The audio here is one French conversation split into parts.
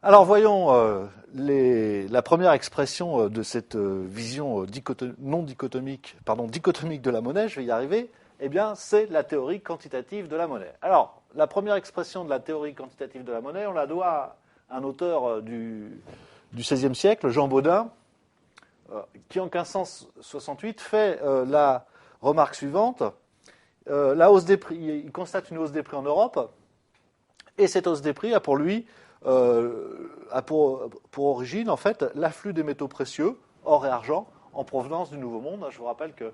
Alors voyons la première expression de cette vision dichotomique de la monnaie, je vais y arriver, eh bien c'est la théorie quantitative de la monnaie. Alors, la première expression de la théorie quantitative de la monnaie, on la doit à un auteur du XVIe siècle, Jean Bodin, qui en 1568 fait la remarque suivante. La hausse des prix, il constate une hausse des prix en Europe, et cette hausse des prix a pour lui a pour origine en fait l'afflux des métaux précieux, or et argent, en provenance du Nouveau Monde. Je vous rappelle que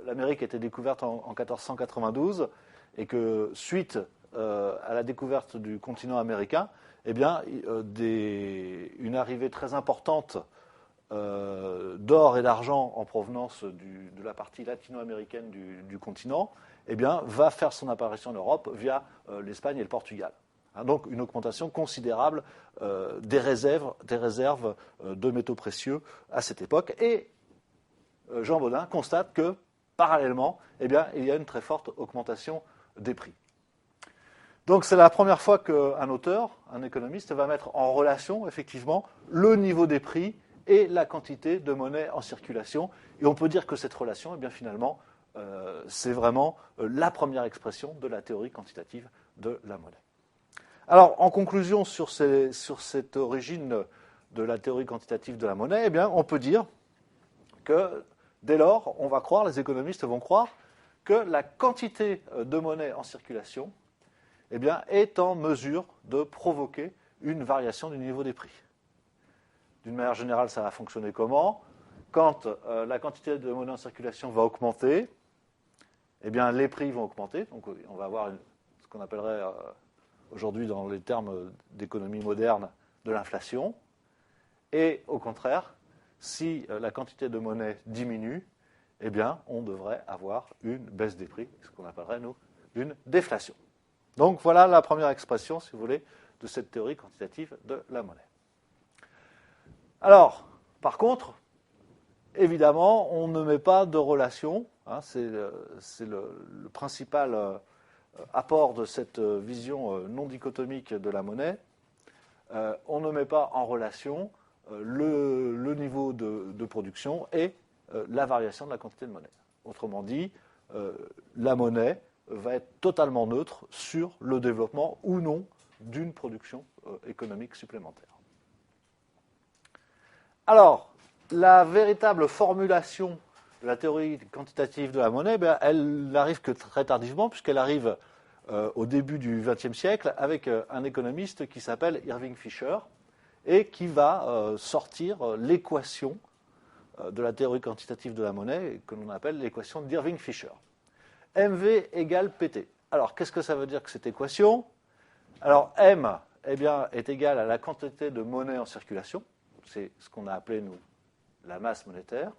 l'Amérique a été découverte en 1492 et que suite à la découverte du continent américain, eh bien, une arrivée très importante d'or et d'argent en provenance de la partie latino-américaine du continent, eh bien, va faire son apparition en Europe via l'Espagne et le Portugal. Donc une augmentation considérable des réserves de métaux précieux à cette époque. Et Jean Bodin constate que, parallèlement, eh bien, il y a une très forte augmentation des prix. Donc c'est la première fois qu'un auteur, un économiste, va mettre en relation, effectivement, le niveau des prix et la quantité de monnaie en circulation. Et on peut dire que cette relation, eh bien, finalement, c'est vraiment la première expression de la théorie quantitative de la monnaie. Alors, en conclusion sur cette origine de la théorie quantitative de la monnaie, eh bien, on peut dire que, dès lors, les économistes vont croire que la quantité de monnaie en circulation, eh bien, est en mesure de provoquer une variation du niveau des prix. D'une manière générale, ça va fonctionner comment ? Quand la quantité de monnaie en circulation va augmenter, eh bien, les prix vont augmenter. Donc, on va avoir ce qu'on appellerait aujourd'hui, dans les termes d'économie moderne, de l'inflation. Et au contraire, si la quantité de monnaie diminue, eh bien, on devrait avoir une baisse des prix, ce qu'on appellerait, nous, une déflation. Donc, voilà la première expression, si vous voulez, de cette théorie quantitative de la monnaie. Alors, par contre, évidemment, on ne met pas de relation, c'est le principal apport de cette vision non dichotomique de la monnaie, on ne met pas en relation le niveau de production et la variation de la quantité de monnaie. Autrement dit, la monnaie va être totalement neutre sur le développement ou non d'une production économique supplémentaire. Alors, la véritable formulation de la théorie quantitative de la monnaie, elle n'arrive que très tardivement, puisqu'elle arrive au début du XXe siècle avec un économiste qui s'appelle Irving Fisher et qui va sortir l'équation de la théorie quantitative de la monnaie que l'on appelle l'équation d'Irving Fisher. MV égale PT. Alors, qu'est-ce que ça veut dire que cette équation ? Alors, M est égal à la quantité de monnaie en circulation. C'est ce qu'on a appelé, nous, la masse monétaire.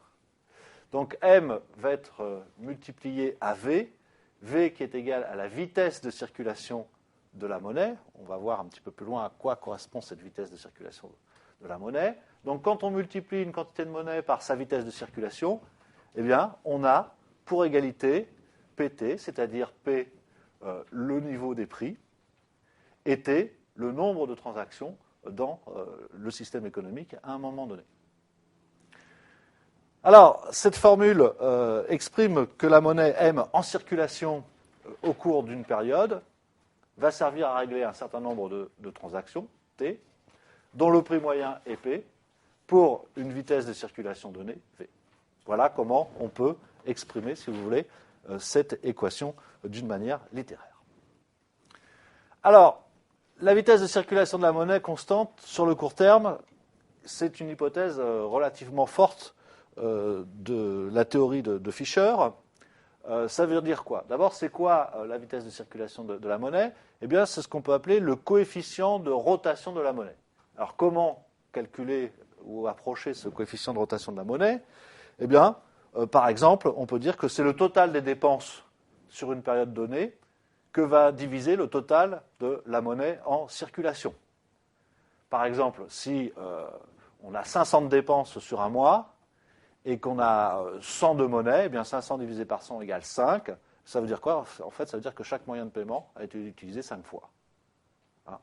Donc, M va être multiplié à V, V qui est égal à la vitesse de circulation de la monnaie. On va voir un petit peu plus loin à quoi correspond cette vitesse de circulation de la monnaie. Donc, quand on multiplie une quantité de monnaie par sa vitesse de circulation, eh bien, on a, pour égalité, PT, c'est-à-dire P, le niveau des prix, et T, le nombre de transactions dans le système économique à un moment donné. Alors, cette formule exprime que la monnaie M en circulation au cours d'une période va servir à régler un certain nombre de transactions, T, dont le prix moyen est P, pour une vitesse de circulation donnée, V. Voilà comment on peut exprimer, si vous voulez, cette équation d'une manière littéraire. Alors, la vitesse de circulation de la monnaie constante sur le court terme, c'est une hypothèse relativement forte de la théorie de Fisher. Ça veut dire quoi ? D'abord, c'est quoi la vitesse de circulation de la monnaie ? Eh bien, c'est ce qu'on peut appeler le coefficient de rotation de la monnaie. Alors, comment calculer ou approcher ce coefficient de rotation de la monnaie ? Eh bien, par exemple, on peut dire que c'est le total des dépenses sur une période donnée que va diviser le total de la monnaie en circulation. Par exemple, si on a 500 de dépenses sur un mois et qu'on a 100 de monnaie, eh bien 500 divisé par 100 égale 5. Ça veut dire quoi ? En fait, ça veut dire que chaque moyen de paiement a été utilisé 5 fois.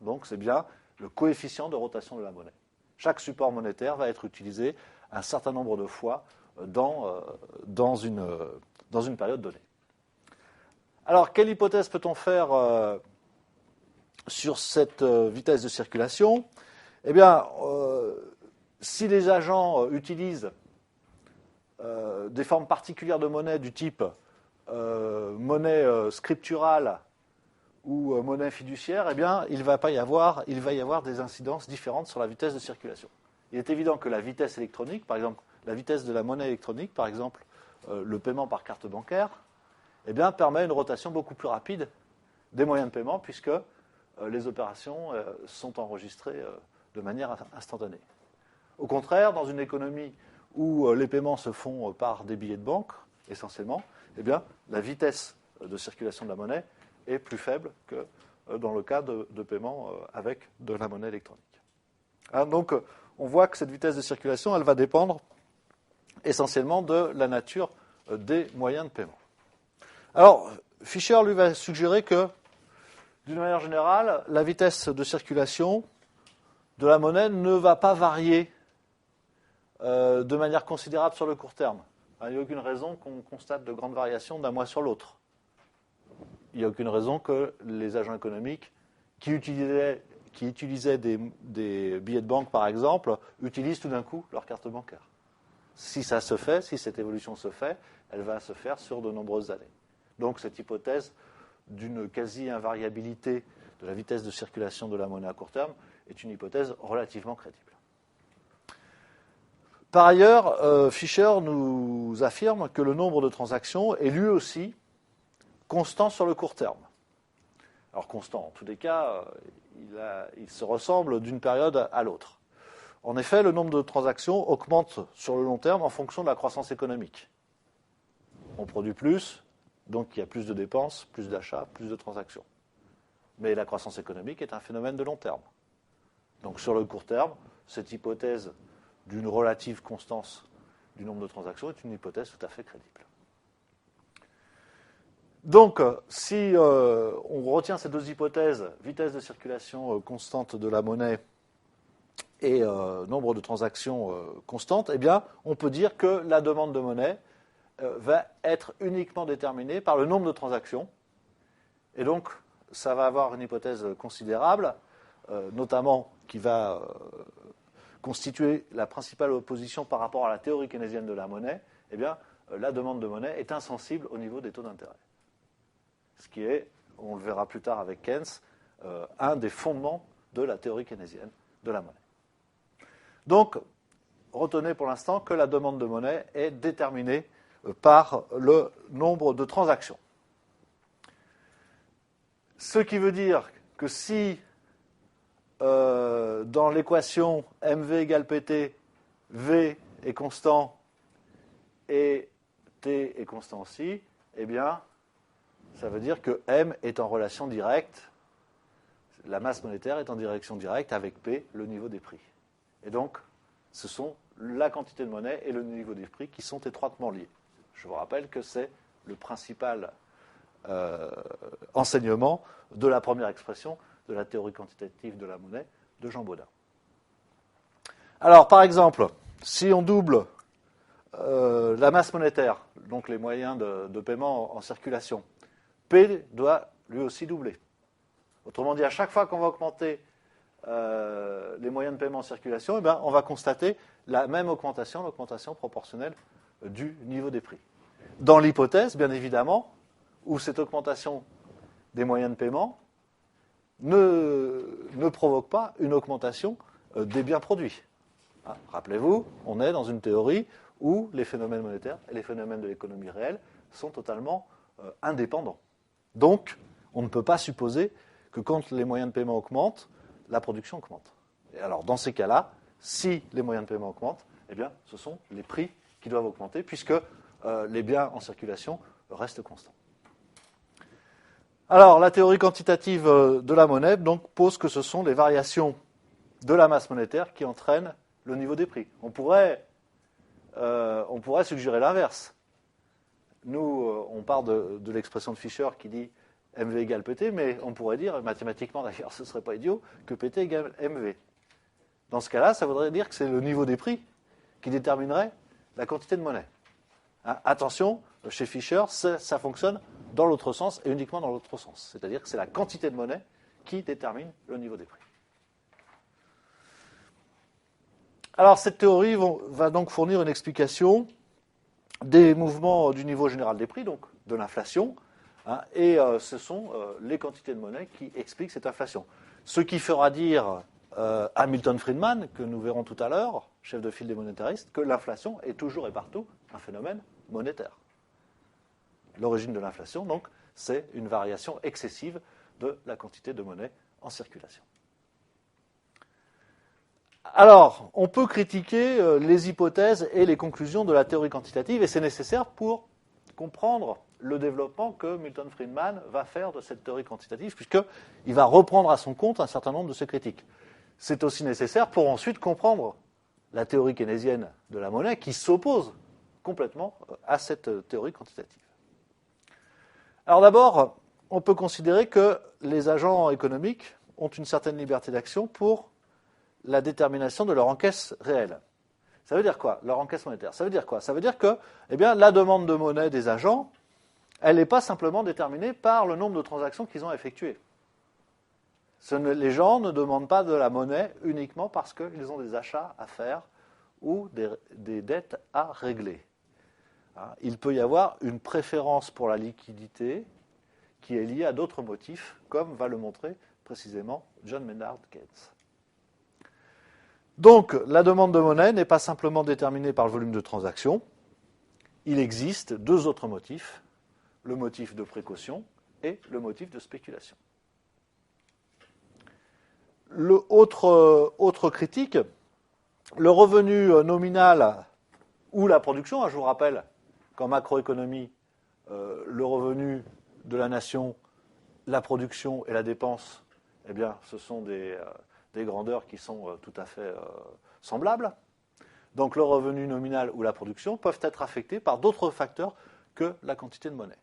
Donc, c'est bien le coefficient de rotation de la monnaie. Chaque support monétaire va être utilisé un certain nombre de fois dans une période donnée. Alors, quelle hypothèse peut-on faire sur cette vitesse de circulation? Eh bien, si les agents utilisent des formes particulières de monnaie du type monnaie scripturale ou monnaie fiduciaire, eh bien, il va y avoir des incidences différentes sur la vitesse de circulation. Il est évident que la vitesse électronique, par exemple, la vitesse de la monnaie électronique, par exemple, le paiement par carte bancaire, eh bien, permet une rotation beaucoup plus rapide des moyens de paiement puisque les opérations sont enregistrées de manière instantanée. Au contraire, dans une économie où les paiements se font par des billets de banque, essentiellement, eh bien, la vitesse de circulation de la monnaie est plus faible que dans le cas de paiement avec de la monnaie électronique. Hein, donc, on voit que cette vitesse de circulation, elle va dépendre essentiellement de la nature des moyens de paiement. Alors, Fisher, lui, va suggérer que, d'une manière générale, la vitesse de circulation de la monnaie ne va pas varier de manière considérable sur le court terme. Il n'y a aucune raison qu'on constate de grandes variations d'un mois sur l'autre. Il n'y a aucune raison que les agents économiques qui utilisaient des billets de banque, par exemple, utilisent tout d'un coup leur carte bancaire. Si ça se fait, si cette évolution se fait, elle va se faire sur de nombreuses années. Donc cette hypothèse d'une quasi-invariabilité de la vitesse de circulation de la monnaie à court terme est une hypothèse relativement crédible. Par ailleurs, Fisher nous affirme que le nombre de transactions est lui aussi constant sur le court terme. Alors constant, en tous les cas, il se ressemble d'une période à l'autre. En effet, le nombre de transactions augmente sur le long terme en fonction de la croissance économique. On produit plus, donc il y a plus de dépenses, plus d'achats, plus de transactions. Mais la croissance économique est un phénomène de long terme. Donc sur le court terme, cette hypothèse d'une relative constance du nombre de transactions est une hypothèse tout à fait crédible. Donc, si on retient ces deux hypothèses, vitesse de circulation constante de la monnaie et nombre de transactions constantes, eh bien, on peut dire que la demande de monnaie va être uniquement déterminée par le nombre de transactions. Et donc, ça va avoir une hypothèse considérable, notamment qui va constituer la principale opposition par rapport à la théorie keynésienne de la monnaie. Eh bien, la demande de monnaie est insensible au niveau des taux d'intérêt. Ce qui est, on le verra plus tard avec Keynes, un des fondements de la théorie keynésienne de la monnaie. Donc, retenez pour l'instant que la demande de monnaie est déterminée par le nombre de transactions. Ce qui veut dire que si dans l'équation MV égale PT, V est constant et T est constant aussi, eh bien, ça veut dire que M est en relation directe, la masse monétaire est en direction directe avec P, le niveau des prix. Et donc, ce sont la quantité de monnaie et le niveau des prix qui sont étroitement liés. Je vous rappelle que c'est le principal enseignement de la première expression de la théorie quantitative de la monnaie de Jean Bodin. Alors, par exemple, si on double la masse monétaire, donc les moyens de paiement en circulation, P doit lui aussi doubler. Autrement dit, à chaque fois qu'on va augmenter les moyens de paiement en circulation, eh bien, on va constater la même augmentation, l'augmentation proportionnelle du niveau des prix. Dans l'hypothèse, bien évidemment, où cette augmentation des moyens de paiement ne provoque pas une augmentation des biens produits. Hein, rappelez-vous, on est dans une théorie où les phénomènes monétaires et les phénomènes de l'économie réelle sont totalement indépendants. Donc, on ne peut pas supposer que quand les moyens de paiement augmentent, la production augmente. Et alors, dans ces cas-là, si les moyens de paiement augmentent, eh bien, ce sont les prix qui doivent augmenter, puisque les biens en circulation restent constants. Alors, la théorie quantitative de la monnaie donc, pose que ce sont les variations de la masse monétaire qui entraînent le niveau des prix. On pourrait suggérer l'inverse. Nous, on part de l'expression de Fisher qui dit MV égale PT, mais on pourrait dire, mathématiquement d'ailleurs, ce ne serait pas idiot, que PT égale MV. Dans ce cas-là, ça voudrait dire que c'est le niveau des prix qui déterminerait la quantité de monnaie. Hein, attention, chez Fisher, ça fonctionne dans l'autre sens et uniquement dans l'autre sens. C'est-à-dire que c'est la quantité de monnaie qui détermine le niveau des prix. Alors, cette théorie va donc fournir une explication des mouvements du niveau général des prix, donc de l'inflation, hein, et ce sont les quantités de monnaie qui expliquent cette inflation. Ce qui fera dire à Milton Friedman, que nous verrons tout à l'heure, chef de file des monétaristes, que l'inflation est toujours et partout un phénomène monétaire. L'origine de l'inflation, donc, c'est une variation excessive de la quantité de monnaie en circulation. Alors, on peut critiquer les hypothèses et les conclusions de la théorie quantitative, et c'est nécessaire pour comprendre le développement que Milton Friedman va faire de cette théorie quantitative, puisqu'il va reprendre à son compte un certain nombre de ses critiques. C'est aussi nécessaire pour ensuite comprendre la théorie keynésienne de la monnaie qui s'oppose complètement à cette théorie quantitative. Alors d'abord, on peut considérer que les agents économiques ont une certaine liberté d'action pour la détermination de leur encaisse réelle. Ça veut dire quoi, leur encaisse monétaire? Ça veut dire quoi? Ça veut dire que la demande de monnaie des agents, elle n'est pas simplement déterminée par le nombre de transactions qu'ils ont effectuées. Les gens ne demandent pas de la monnaie uniquement parce qu'ils ont des achats à faire ou des dettes à régler. Il peut y avoir une préférence pour la liquidité qui est liée à d'autres motifs, comme va le montrer précisément John Maynard Keynes. Donc, la demande de monnaie n'est pas simplement déterminée par le volume de transactions. Il existe deux autres motifs, le motif de précaution et le motif de spéculation. Autre critique, le revenu nominal ou la production, je vous rappelle qu'en macroéconomie, le revenu de la nation, la production et la dépense, ce sont des grandeurs qui sont tout à fait semblables. Donc le revenu nominal ou la production peuvent être affectés par d'autres facteurs que la quantité de monnaie.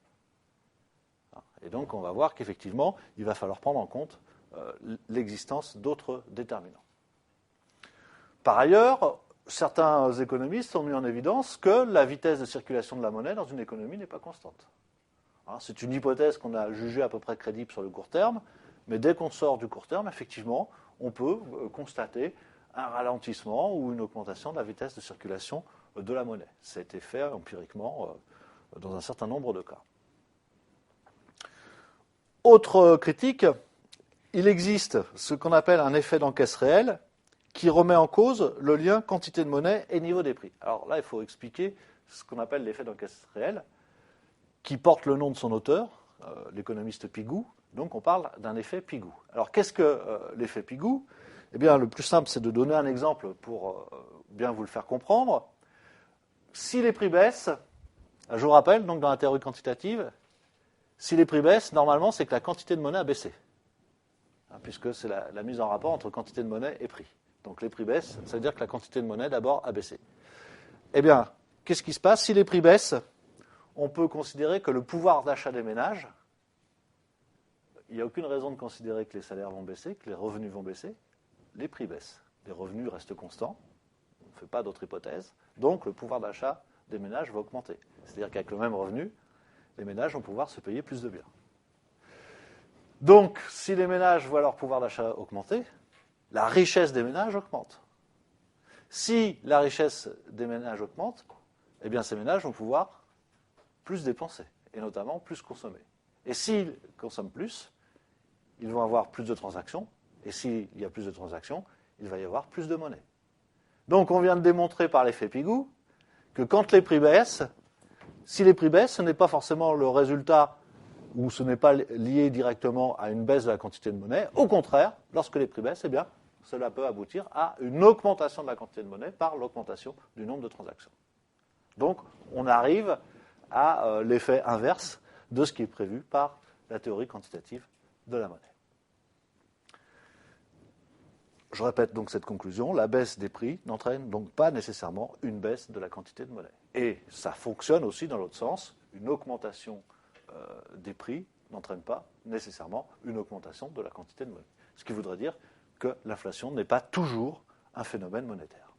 Et donc on va voir qu'effectivement, il va falloir prendre en compte l'existence d'autres déterminants. Par ailleurs, certains économistes ont mis en évidence que la vitesse de circulation de la monnaie dans une économie n'est pas constante. C'est une hypothèse qu'on a jugée à peu près crédible sur le court terme, mais dès qu'on sort du court terme, effectivement, on peut constater un ralentissement ou une augmentation de la vitesse de circulation de la monnaie. Ça a été fait empiriquement dans un certain nombre de cas. Autre critique, il existe ce qu'on appelle un effet d'encaisse réelle qui remet en cause le lien quantité de monnaie et niveau des prix. Alors là, il faut expliquer ce qu'on appelle l'effet d'encaisse réelle, qui porte le nom de son auteur, l'économiste Pigou. Donc on parle d'un effet Pigou. Alors qu'est-ce que l'effet Pigou? Le plus simple, c'est de donner un exemple pour bien vous le faire comprendre. Si les prix baissent, je vous rappelle, donc dans la théorie quantitative, si les prix baissent, normalement, c'est que la quantité de monnaie a baissé. Puisque c'est la mise en rapport entre quantité de monnaie et prix. Donc les prix baissent, ça veut dire que la quantité de monnaie, d'abord, a baissé. Qu'est-ce qui se passe? Si les prix baissent, on peut considérer que le pouvoir d'achat des ménages, il n'y a aucune raison de considérer que les salaires vont baisser, que les revenus vont baisser, les prix baissent. Les revenus restent constants, on ne fait pas d'autre hypothèse, donc le pouvoir d'achat des ménages va augmenter. C'est-à-dire qu'avec le même revenu, les ménages vont pouvoir se payer plus de biens. Donc, si les ménages voient leur pouvoir d'achat augmenter, la richesse des ménages augmente. Si la richesse des ménages augmente, ces ménages vont pouvoir plus dépenser, et notamment plus consommer. Et s'ils consomment plus, ils vont avoir plus de transactions, et s'il y a plus de transactions, il va y avoir plus de monnaie. Donc on vient de démontrer par l'effet Pigou que quand les prix baissent, si les prix baissent, ce n'est pas forcément le résultat ou ce n'est pas lié directement à une baisse de la quantité de monnaie. Au contraire, lorsque les prix baissent, cela peut aboutir à une augmentation de la quantité de monnaie par l'augmentation du nombre de transactions. Donc on arrive à l'effet inverse de ce qui est prévu par la théorie quantitative de la monnaie. Je répète donc cette conclusion, la baisse des prix n'entraîne donc pas nécessairement une baisse de la quantité de monnaie. Et ça fonctionne aussi dans l'autre sens, une augmentation des prix n'entraîne pas nécessairement une augmentation de la quantité de monnaie. Ce qui voudrait dire que l'inflation n'est pas toujours un phénomène monétaire.